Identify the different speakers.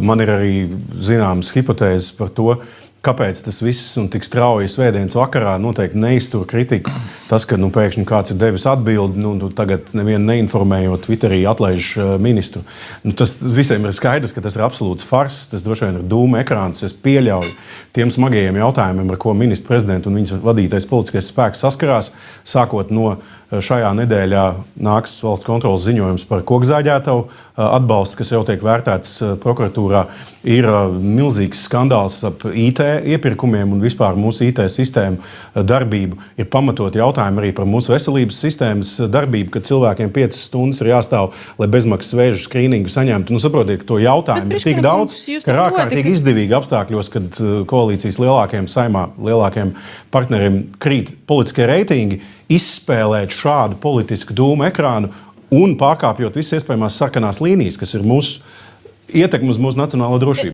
Speaker 1: Man ir arī zināmas hipotēzes par to, kāpēc tas viss un tik strauji svētdienas vakarā noteikti neiztur kritiku. Tas, ka pēkšņi kāds ir devis atbildi, tagad nevienu neinformējot, Twitterī atlaiž ministru. Tas visiem ir skaidrs, ka tas ir absolūts farss, tas droši vien ir dūma ekrāns. Es pieļauju tiem smagajiem jautājumiem, ar ko ministra prezidenta un viņas vadītais politiskais spēks saskarās, sākot no šajā nedēļā nāks valsts kontroles ziņojums par kokzāģētavu atbalstu, kas jau tiek vērtēts prokuratūrā. Ir milzīgs skandāls ap IT iepirkumiem un vispār mūsu IT sistēmu darbību. Ir pamatot jautājumi arī par mūsu veselības sistēmas darbību, kad cilvēkiem 5 stundas ir jāstāv, lai bezmaksas vēžu skrīningu saņemtu. Saprotiet, ka to jautājumu ir tik daudz, ka ir ārkārtīgi izdevīgi apstākļos, kad koalīcijas lielākajiem saimā, lielākajiem partneriem krīt politiskie reitingi, izspēlēt šādu politisku dūmu ekrānu un pārkāpjot visas iespējamās sarkanās līnijas, kas ir mūsu ietekme uz mūsu nacionālo drošību.